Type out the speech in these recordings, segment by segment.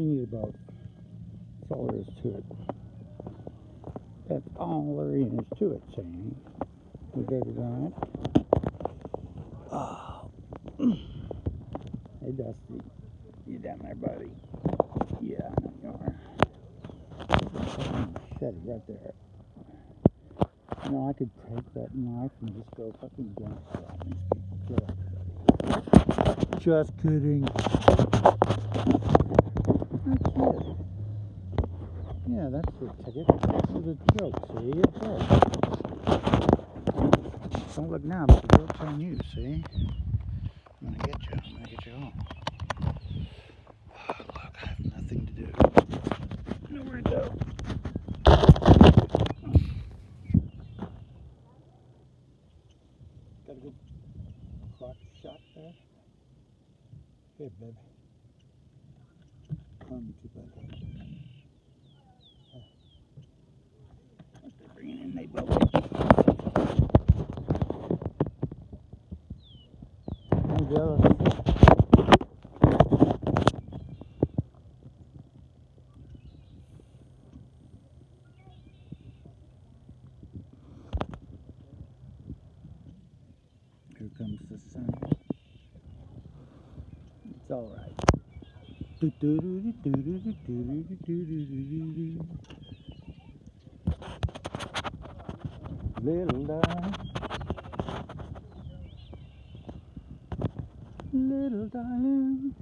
You need a boat. That's all there is to it. That's all there is to it, Sam. We did it right. Oh. Hey, Dusty. You down there, buddy? Yeah, I know you are. Machete right there. You know, I could take that knife and just go fucking gangster on these people. Just kidding. I kid. Yeah, that's the ticket. This is a joke, see? It's a joke. Don't look now, but the joke's on you, see? I'm gonna get you. I'm gonna get you home. Oh, look, I have nothing to do. Nowhere to go. Got a good crotch shot there. Good, babe. Too bad. They're bringing in my boat. And the other. Here comes the sun. It's all right. Little darling, little darling.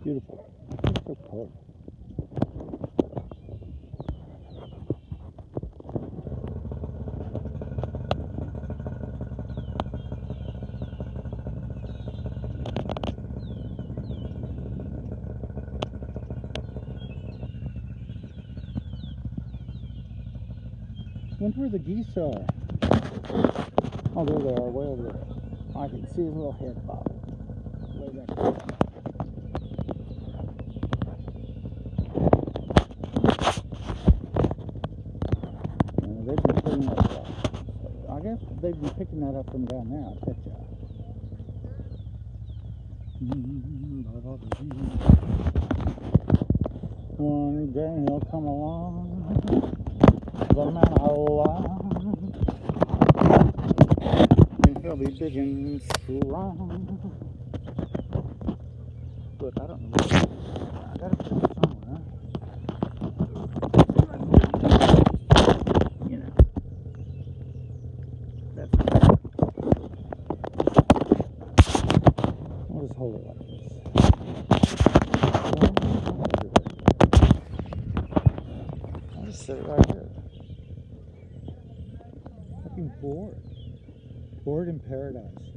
Beautiful. It's so cold. Wonder where the geese are. Oh, there they are, way over there. I can see his little head bob. Way back there. They've been picking that up. I guess they've been picking that up from down there, I bet ya. One day he'll come along, the man I love, and he'll be big and strong. Look, I don't know where I gotta put it somewhere. You know. That's good. I'll just hold it like this. I'll just sit it right here. Fucking bored. Bored in paradise.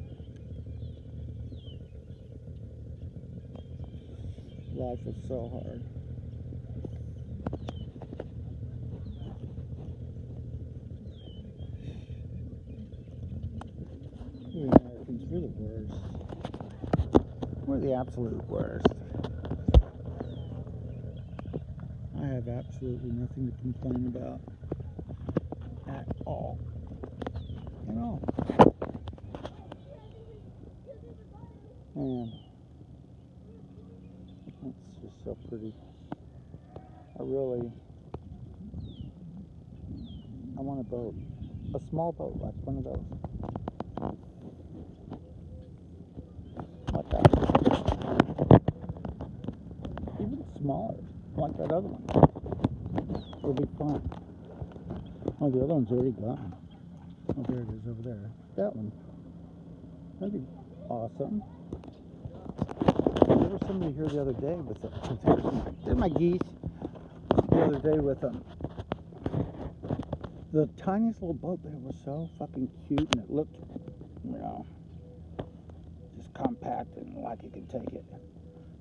Life is so hard. We Americans, we're the worst. We're the absolute worst. I have absolutely nothing to complain about. At all. At all. Man. It's just so pretty. I want a boat. A small boat, like one of those. Like that. Even smaller, like that other one. It'll be fun. Oh, the other one's already gone. Oh, there it is over there. That one. That'd be awesome. There was somebody here the other day with there's my geese. The other day with them. The tiniest little boat, but it was so fucking cute, and it looked, you know, just compact and like it could take it.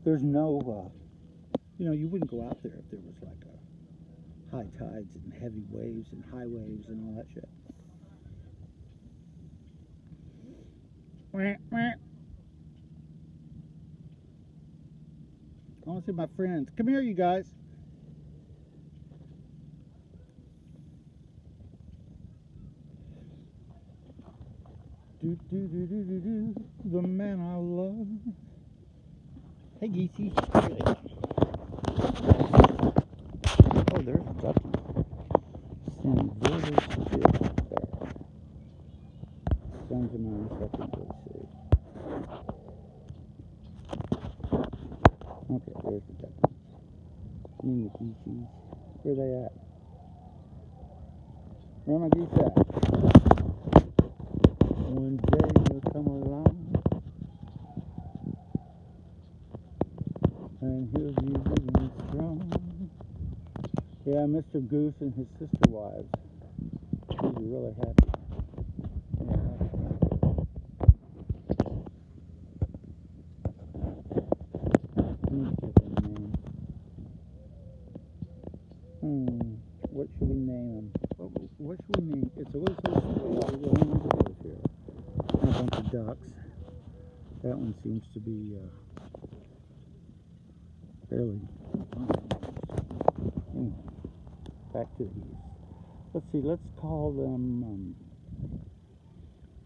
There's no, you know, you wouldn't go out there if there was like high tides and heavy waves and high waves and all that shit. I want to see my friends. Come here, you guys. Do, do, do, do, do, do, the man I love. Hey, geesey. Oh, there's a ducky. Standing very still there. Sun's in my eyes, I can't really see. Okay, there's the ducky. I mean the geesies. Where are they at? Where are my geese at? One day you'll come along and he'll be big and strong. Yeah, Mr. Goose and his sister wives. He's really happy. Yeah, that's good. I need to give him a name. What should we name him? What should we name? It's always so sweet. We're going to live here. And a bunch of ducks. That one seems to be fairly anyway, back to these. Let's see, let's call them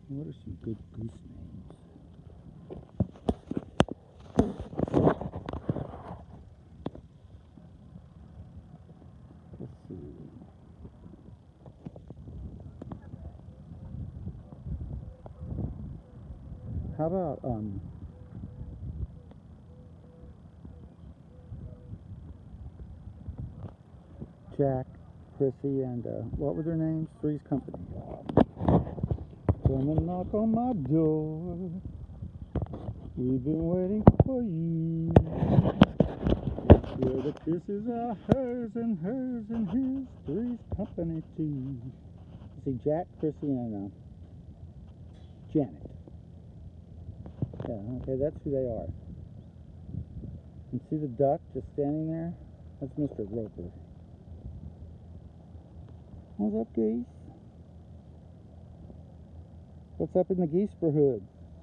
what are some good goose names? Let's see. How about Jack, Chrissy, and what were their names? Three's Company. Come and knock on my door. We've been waiting for you. Where the kisses are hers and his. Three's Company too. See, Jack, Chrissy, and Janet. Yeah, okay, that's who they are. And see the duck just standing there? That's Mr. Roper. What's up, geese? What's up in the geeseberhood,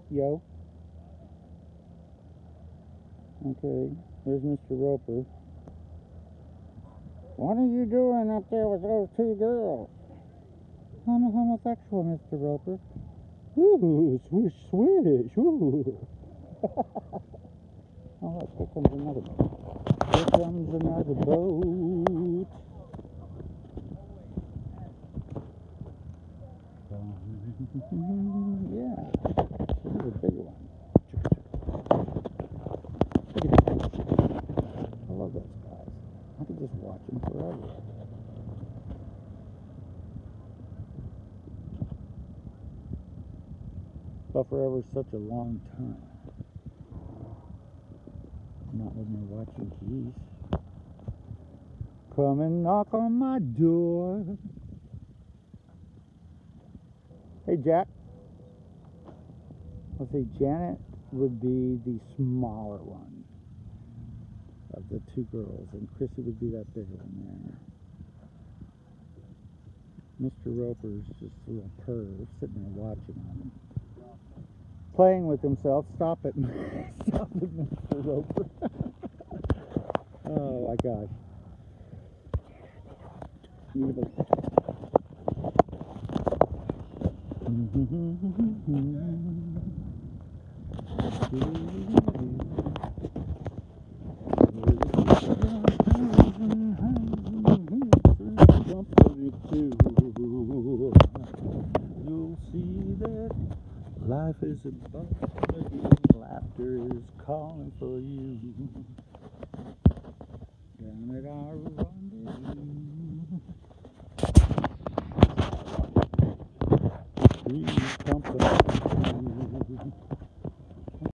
yo? Okay, there's Mr. Roper. What are you doing up there with those two girls? I'm a homosexual, Mr. Roper. Ooh, swish, swish, ooh. Oh, look, here comes another boat. Here comes another boat. Yeah, this is a bigger one. Look at that. I love those guys. I could just watch them forever. But forever is such a long time. Not when you're watching geese. Come and knock on my door. Hey, Jack. Let's see, Janet would be the smaller one of the two girls, and Chrissy would be that bigger one there. Mr. Roper's just a little perv sitting there watching them. Playing with himself. Stop it. Stop it, Mr. Roper. Oh my gosh. You'll see that life is about laughter is calling for you. Down at our rendezvous. Three's Company.